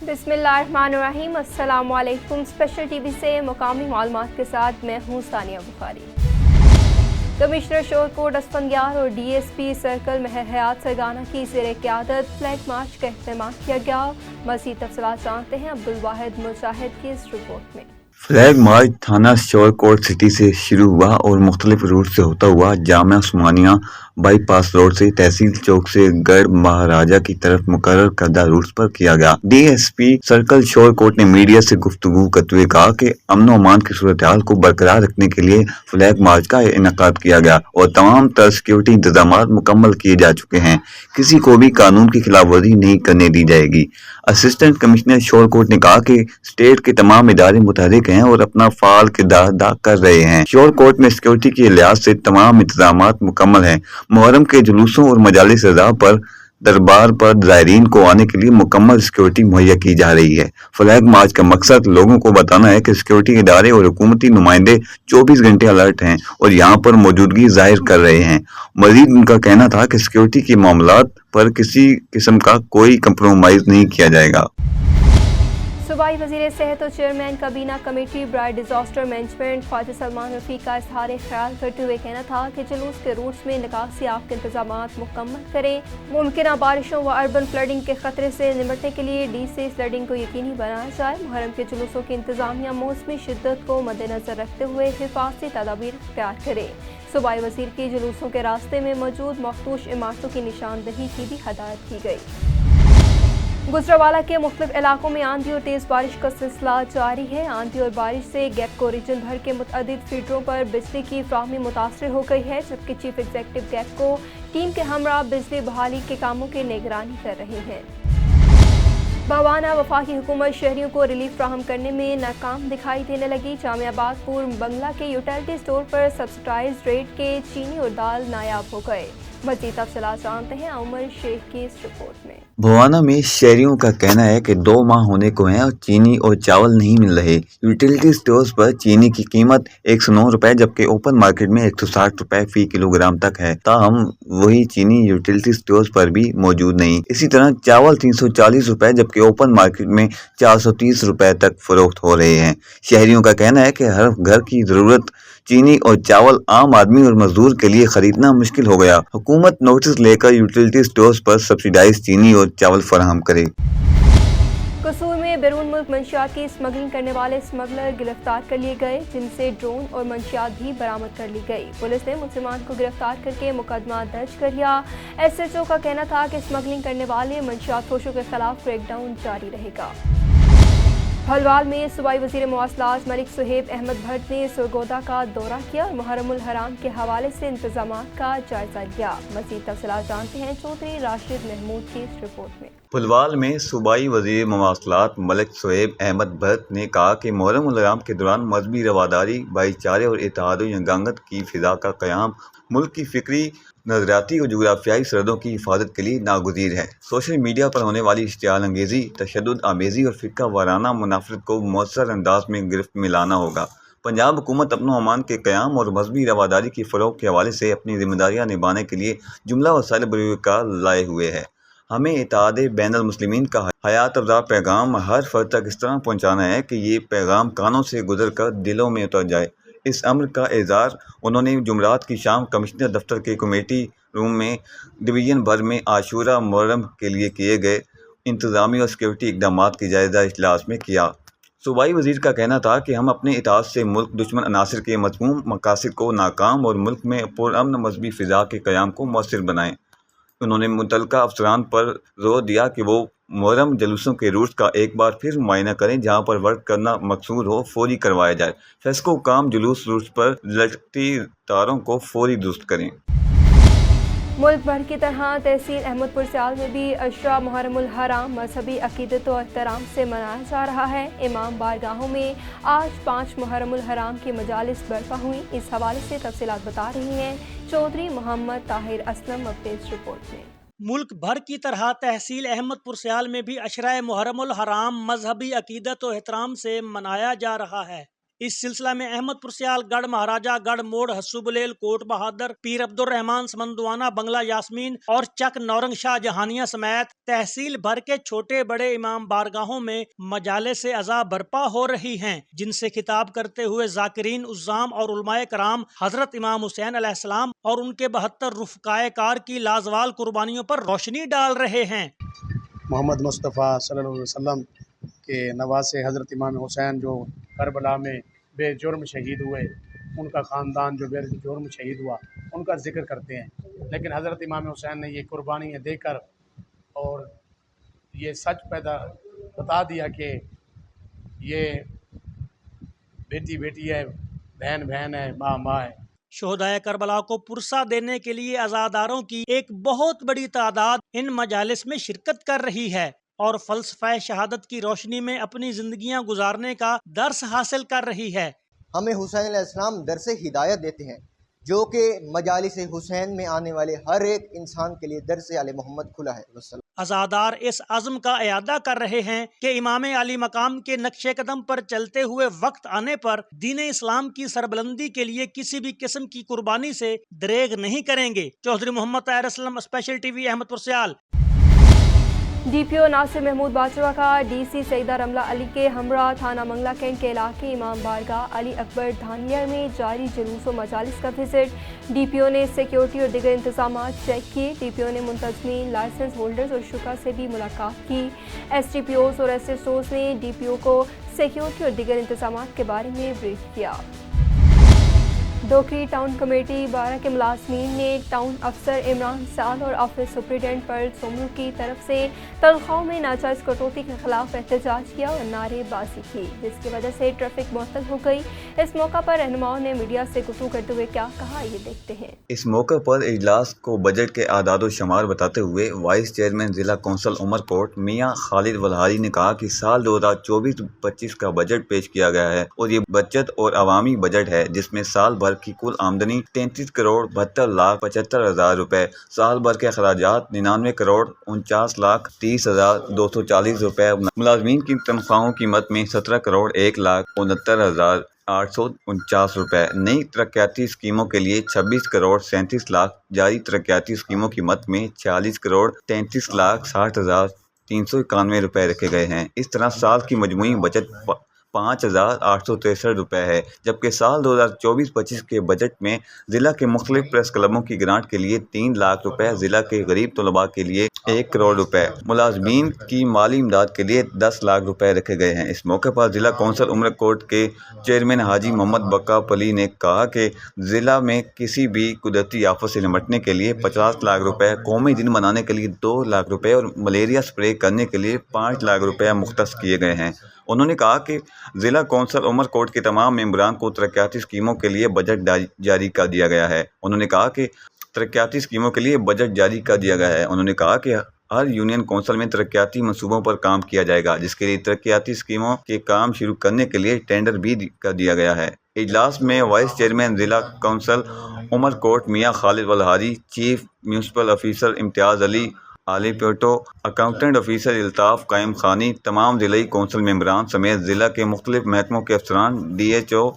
बिस्मिल्लाहिर्रहमानिर्रहीम। अस्सलाम वालेकुम। स्पेशल टीवी से मुकामी मालूमात के साथ मैं हूँ सानिया बुखारी। कमिश्नर शोर कोट असफंदियार और DSP सर्कल महर हयात सरगाना की ज़ेर क़यादत फ्लैग मार्च का अहतमाम किया गया। मज़ीद तफ़सीलात जानते हैं अब्दुल वाहिद मुजाहिद की इस रिपोर्ट में। फ्लैग मार्च थाना शोरकोट सिटी से शुरू हुआ और मुख्तलिफ रूट से होता हुआ जामिया उस्मानिया बाईपास रोड से तहसील चौक से गढ़ महाराजा की तरफ मुकर्रर करदा रूट्स पर किया गया। DSP सर्कल शोरकोट ने मीडिया से गुफ्तगू करते हुए कहा कि अमन अमान की सूरत हाल को बरकरार रखने के लिए फ्लैग मार्च का इनेकाद किया गया और तमाम तर सिक्योरिटी इंतजाम मुकम्मल किए जा चुके हैं। किसी को भी कानून की खिलाफ वर्जी नहीं करने दी जाएगी। असिस्टेंट कमिश्नर शोरकोट ने कहा कि स्टेट के तमाम इदारे मुतहरिक हैं और अपना फाल किरदार अदा कर रहे हैं। शोरकोट में सिक्योरिटी के लिहाज से तमाम इंतजाम मुकम्मल हैं। मुहर्रम के जुलूसों और मजालिस रज़ा पर दरबार पर ज़ायरीन को आने के लिए मुकम्मल सिक्योरिटी मुहैया की जा रही है। फ्लैग मार्च का मकसद लोगों को बताना है कि सिक्योरिटी इदारे और हुकूमती नुमाइंदे 24 घंटे अलर्ट हैं और यहाँ पर मौजूदगी जाहिर कर रहे हैं। मजीद उनका कहना था कि सिक्योरिटी के मामलात पर किसी किस्म का कोई कंप्रोमाइज नहीं किया जाएगा। सूबाई वज़ीर सेहत और चेयरमैन काबीना कमेटी बराए डिजास्टर मैनेजमेंट ख्वाजा सलमान रफ़ीक का इज़हार ख्याल करते हुए कहना था कि जुलूस के रूट्स में निकासी याफ्ता इंतजाम मुकम्मल करें। मुमकिन बारिशों व अर्बन फ्लडिंग के खतरे से निपटने के लिए डी से फ्लडिंग को यकीनी बनाया जाए। मुहर्रम के जुलूसों की इंतजामिया मौसमी शिद्दत को मद्देनजर रखते हुए हिफाजती तदाबीर इख्तियार करे। सूबाई वज़ीर की जुलूसों के रास्ते में मौजूद मखदूश इमारतों की निशानदही की भी हदायत की गई। गुजरावाला के मुख्तलिफ इलाकों में आंधी और तेज़ बारिश का सिलसिला जारी है। आंधी और बारिश से गैपको रीजन भर के मुतअद्दिद फीडरों पर बिजली की फ्राहमी मुतासर हो गई है, जबकि चीफ एग्जीक्यूटिव गैपको टीम के हमरा बिजली बहाली के कामों की निगरानी कर रहे हैं। बवाना वफाकी हुकूमत शहरियों को रिलीफ फ्राहम करने में नाकाम दिखाई देने लगी। जामियाबाद पूर्व बंगला के यूटिलिटी स्टोर पर सब्सिडाइज रेट के चीनी और दाल नायाब हो गए। मज़ीद तफ़सीलात जानते हैं उमर शेख की इस रिपोर्ट में। भवाना में शहरियों का कहना है कि 2 माह होने को हैं और चीनी और चावल नहीं मिल रहे। यूटिलिटी स्टोर्स पर चीनी की कीमत 109 रुपए जबकि ओपन मार्केट में 160 रुपए फी किलोग्राम तक है। ताहम वही चीनी यूटिलिटी स्टोर्स पर भी मौजूद नहीं। इसी तरह चावल 340 रुपए जबकि ओपन मार्केट में 430 रुपए तक फरोख्त हो रहे हैं। शहरियों का कहना है कि हर घर की जरूरत चीनी और चावल आम आदमी और मजदूर के लिए खरीदना मुश्किल हो गया। हुकूमत नोटिस लेकर यूटिलिटी स्टोर्स पर सब्सिडाइज चीनी और चावल फराहम करे। कसूर में बैरून मुल्क मंशियात की स्मगलिंग करने वाले स्मगलर गिरफ्तार कर लिए गए, जिनसे ड्रोन और मंशियात भी बरामद कर ली गई। पुलिस ने मुलजिमान को गिरफ्तार करके मुकदमा दर्ज कर लिया। SHO का कहना था कि स्मगलिंग करने वाले मंशियात फरोशों के खिलाफ क्रैकडाउन जारी रहेगा। हलवाल में सूबाई वज़ीर मवासलात मलिक सुहेब अहमद भट्ट ने सरगोदा का दौरा किया और मुहर्रमुल हराम के हवाले से इंतजामात का जायजा लिया। मज़ीद तफ़सीलात जानते हैं चौधरी राशिद महमूद की इस रिपोर्ट में। पुलवाल में सूबाई वज़ीर मवासलात मलिक सुहेब अहमद भट्ट ने कहा कि मुहर्रमुल हराम के दौरान मजहबी रवादारी, भाईचारे और इत्तेहाद व यंगांगत की फ़िज़ा का क़याम मुल्क की फ़िक्री, नज़रियाती और जुग़राफ़ियाई सरहदों की हिफाजत के लिए नागुज़ीर है। सोशल मीडिया पर होने वाली इश्तियाल अंगेज़ी, तशद्दुद आमेज़ी और फ़िरका वाराना मुनाफ़रत को मौसर अंदाज में गिरफ्त में लाना होगा। पंजाब हुकूमत अमन अमान के क़याम और मजहबी रवादारी की फ़रोग़ के हवाले से अपनी ज़िम्मेदारियाँ निभाने के लिए जुमला वसाइल बरूकार लाए हुए है। हमें इत्तेहाद बैनुल मुस्लिमीन का हयात अफ़ज़ा पैगाम हर फ़र्द तक इस तरह पहुँचाना है कि ये पैगाम कानों से गुजर कर दिलों में उतर जाए। इस अम्र का एज़ार उन्होंने जुमरात की शाम कमिश्नर दफ्तर के कमेटी रूम में डिवीज़न भर में आशूरा मुहर्रम के लिए किए गए इंतज़ामी और सिक्योरिटी इक़दामात की जायज़ा इजलास में किया। सूबाई वज़ीर का कहना था कि हम अपने इत्तेहाद से मुल्क दुश्मन अनासर के मज़मूम मकासद को नाकाम और मुल्क में पुरअमन मजहबी फ़िज़ा के क़याम को मौसर बनाएँ। उन्होंने मुतल्लिका अफसरान पर जोर दिया कि वो मुहर्रम जुलूसों के रूट्स का एक बार फिर मुआयना करें, जहाँ पर वर्क करना मकसूद हो फौरी करवाया जाए। फेस्को काम जुलूस रूट्स पर लटकती तारों को फौरी दुरुस्त करें। मुल्क भर की तरह तहसील अहमदपुर सियाल में भी अशरा मुहर्रमुल हराम मजहबी अकीदत और एहतराम से मनाया जा रहा है। इमाम बारगाहों में आज 5 मुहर्रमुल हराम की मजालिस बर्पा हुई। इस हवाले से तफसीलात बता रही हैं चौधरी मोहम्मद ताहिर असलम अपने इस रिपोर्ट में। मुल्क भर की तरह तहसील अहमदपुर सियाल में भी अशरा मुहर्रमुल हराम मजहबी अकीदत और एहतराम से मनाया जा रहा है। इस सिलसिला में अहमदपुर सियाल, गढ़ महाराजा, गढ़ मोड़, हस्सू बुलेल, कोट बहादुर, पीर अब्दुर्रहमान, समंदवाना, बंगला यास्मीन और चक नौरंग शाह जहानिया समेत तहसील भर के छोटे बड़े इमाम बारगाहों में मजालिस अज़ा बर्पा हो रही हैं, जिनसे खिताब करते हुए जाकिरीन, उज़्ज़ाम और उलमाए कराम हजरत इमाम हुसैन अलैहिस्सलाम और उनके 72 रुफ़क़ाए कार की लाजवाल कुर्बानियों पर रोशनी डाल रहे हैं। मोहम्मद मुस्तफ़ा सल्लल्लाहु अलैहि वसल्लम के नवासे हज़रत इमाम हुसैन जो करबला में बेजुर्म शहीद हुए, उनका ख़ानदान जो बेजुर्म शहीद हुआ, उनका ज़िक्र करते हैं। लेकिन हज़रत इमाम हुसैन ने ये कुर्बानियाँ देकर और ये सच बता दिया कि ये बेटी बेटी है, बहन बहन है, माँ माँ है। शोहदाए करबला को पुरसा देने के लिए अज़ादारों की एक बहुत बड़ी तादाद इन मजालिस में शिरकत कर रही है और फ़लसफ़े शहादत की रोशनी में अपनी ज़िंदगियां गुजारने का दर्स हासिल कर रही है। हमें हुसैन अलैहिस्सलाम दरस हिदायत देते हैं, जो कि मजालिस हुसैन में आने वाले हर एक इंसान के लिए दरस आले मोहम्मद खुला है। अज़ादार इस अज़्म का इयादा कर रहे हैं कि इमाम अली मकाम के नक्शे कदम पर चलते हुए वक्त आने पर दीन इस्लाम की सरबलंदी के लिए किसी भी किस्म की कुर्बानी से दरेग नहीं करेंगे। चौधरी मोहम्मद ताहिर असलम, स्पेशल टीवी, अहमदपुर सियाल। डीपीओ नासिर महमूद बाजवा का डीसी सईदा रमला अली के हमरा थाना मंगला कैंट के इलाके इमाम बारगाह अली अकबर धानियर में जारी जुलूस व मजालिस का विजिट। डीपीओ ने सिक्योरिटी और दीगर इंतजाम चेक किए। डीपीओ ने मुंतजमीन, लाइसेंस होल्डर्स और शुरा से भी मुलाकात की। एसडीपीओज और एसएसओज ने डीपीओ को सिक्योरिटी और दीगर इंतजाम के बारे में ब्रीफ किया। डोकरी टाउन कमेटी 12 के मुलाजमीन ने टाउन अफसर इमरान साल और ऑफिस सुप्रिटेंडेंट पर सोमरू की तरफ से तनख्वाहों में नाजायज कटौती के खिलाफ एहतजाज किया और नारेबाजी की, जिसकी वजह से ट्रैफिक मुअत्तल हो गई। इस मौका पर रहनुमाओं ने मीडिया से गुफ्तगू करते हुए क्या कहा, ये देखते हैं। इस मौके पर इजलास को बजट के आदाद शुमार बताते हुए वाइस चेयरमैन जिला कौंसल उमरकोट मियां खालिद वलहारी ने कहा कि साल 2024-25 का बजट पेश किया गया है और ये बचत और अवामी बजट है, जिसमें साल भर की कुल आमदनी 33 करोड़ 72 लाख 75 हजार रुपए, साल भर के अखराजात 99 करोड़ 49 लाख 30 हजार 240 रुपए, मुलाजमीन की तनख्वाहों की कीमत में 17 करोड़ 1 लाख 69 हजार 849 रुपए, नई तरक्याती स्कीमों के लिए 26 करोड़ 37 लाख, जारी तरक्याती स्कीमों की मद में 40 करोड़ 33 लाख 60 हजार 391 रुपए रखे गए हैं। इस तरह साल की मजमूई बचत 5,863 रुपये है, जबकि साल 2024-25 के बजट में ज़िला के मुख्तलिफ प्रेस क्लबों की ग्रांट के लिए 3 लाख रुपए, ज़िला के गरीब तलबा के लिए 1 करोड़ रुपए, मुलाजमीन की माली इमदाद के लिए 10 लाख रुपए रखे गए हैं। इस मौके पर ज़िला कौंसल उमरकोट के चेयरमैन हाजी मोहम्मद बक्का पली ने कहा कि ज़िला में किसी भी कुदरती आफत से निपटने के लिए 50 लाख रुपए, कौमी दिन मनाने के लिए 2 लाख रुपए और मलेरिया स्प्रे करने के लिए 5 लाख रुपए मुख्तस किए गए हैं। उन्होंने कहा कि ज़िला कौंसल उमरकोट के तमाम मेंबरान को तरक्याती स्कीमों के लिए बजट जारी कर दिया गया है। उन्होंने कहा कि तरक्याती स्कीमों के लिए बजट जारी कर दिया गया है। उन्होंने कहा कि हर यूनियन कौंसल में तरक्याती मंसूबों पर काम किया जाएगा, जिसके लिए तरक्याती स्कीमों के काम शुरू करने के लिए टेंडर भी कर दिया गया है। इजलास में वाइस चेयरमैन ज़िला कौंसल उमरकोट मियां खालिद वलहारी, चीफ म्यूनसिपल ऑफिसर इम्तियाज़ अली आली पेटो, अकाउंटेंट ऑफिसर इल्ताफ़ कायम खानी, तमाम ज़िलाई कौंसल मेंबरान समेत ज़िला के मुख्तलिफ महकमों के अफसरान, DHO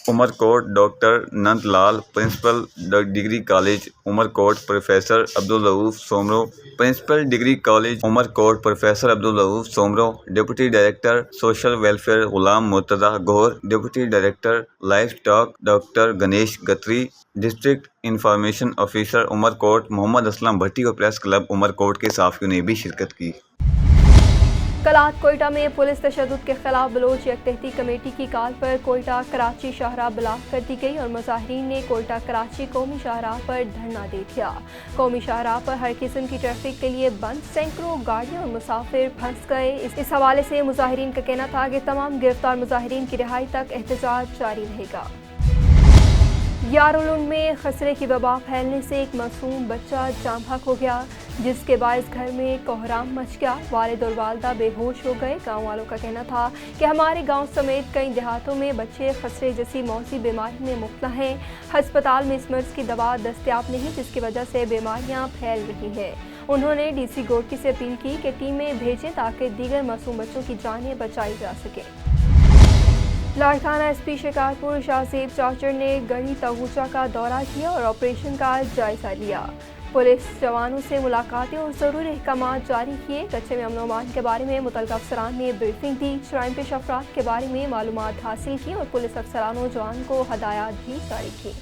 Umerkot doctor Nand Lal, principal degree college Umerkot professor Abdul Rauf Soomro, principal degree college Umerkot professor Abdul Rauf Soomro, deputy director social welfare Ghulam Murtaza Gaur, deputy director life stock doctor Ganesh Gatri, district information officer Umerkot Mohammad Aslam Bhatti और प्रेस क्लब उमरकोट के साफियों ने भी शिरकत की। कलात कोयटा में पुलिस तशद्दुद के खिलाफ बलोच यकतहती कमेटी की कॉल पर कोयटा कराची शाहराह ब्लॉक कर दी गई और मुजाहिरीन ने कोयटा कराची कौमी शाहराह पर धरना दे दिया। कौमी शाहराह पर हर किस्म की ट्रैफिक के लिए बंद, सैकड़ों गाड़ियां और मुसाफिर फंस गए। इस हवाले से मुजाहिरीन का कहना था कि तमाम गिरफ्तार मुजाहिरीन की रिहाई तक एहतजाज जारी रहेगा। यारुलुंड में खसरे की वबा फैलने से एक मासूम बच्चा जाम हक हो गया, जिसके बायस घर में कोहराम मच गया। वालिद और वालदा बेहोश हो गए। गांव वालों का कहना था कि हमारे गांव समेत कई देहातों में बच्चे खसरे जैसी मौसी बीमारी में मुब्तला हैं। हस्पताल में इस मर्ज की दवा दस्तयाब नहीं, जिसकी वजह से बीमारियां फैल रही हैं। उन्होंने DC गोरकी से अपील की कि टीमें भेजें ताकि दीगर मासूम बच्चों की जानें बचाई जा सके। लाड़काना एसपी शिकारपुर शाहजेब चाचर ने गढ़ी तगूचा का दौरा किया और ऑपरेशन का जायजा लिया। पुलिस जवानों से मुलाकातें और ज़रूरी अहकामात जारी किए। कच्चे में अमन के बारे में मुतल्लिक़ अफसरान ने ब्रीफिंग दी। जराइम पेश अफराद के बारे में मालूमात हासिल की और पुलिस अफसरान और जवान को हदायत भी जारी की।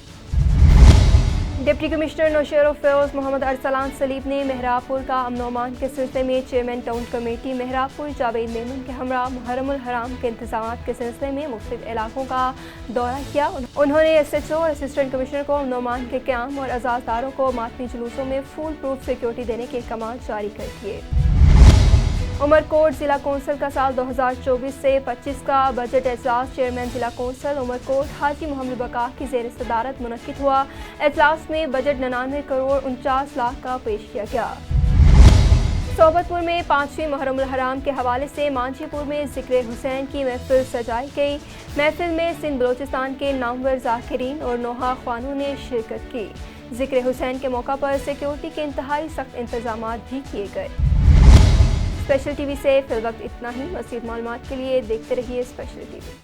डिप्टी कमिश्नर नौशेर फिरोज मोहम्मद अरसलान सलीब ने मेहराबपुर का अमन अमान के सिलसिले में chairman town committee Mehrabpur Javed Memon के हमरा मुहर्रमुल हराम के इंतजाम के सिलसिले में मुख्तलिफ इलाकों का दौरा किया। उन्होंने SHO और असिस्टेंट कमिश्नर को अमन अमान के क़याम और अज़ादारों को मातमी जुलूसों में फुल प्रूफ सिक्योरिटी देने के अहकाम जारी कर दिए। उमरकोट ज़िला कौंसिल का साल 2024 से 25 का बजट एजलास चेयरमैन ज़िला कौंसिल उमरकोट हाजी मोहम्मद बका की ज़ेर सदारत मुनक्किद हुआ। एजलास में बजट 99 करोड़ 49 लाख का पेश किया गया। सोबतपुर में 5वीं मुहर्रमुल हराम के हवाले से मांझीपुर में ज़िक्र हुसैन की महफिल सजाई गई। महफिल में सिंध बलोचिस्तान के नामवर ज़ाकिरीन और नोहा ख्वानों ने शिरकत की। ज़िक्र हुसैन के मौका पर सिक्योरिटी के इंतहाई सख्त इंतजाम भी किए गए। स्पेशल टीवी से फिल वक्त इतना ही। मज़ीद मालूमात के लिए देखते रहिए स्पेशल टीवी।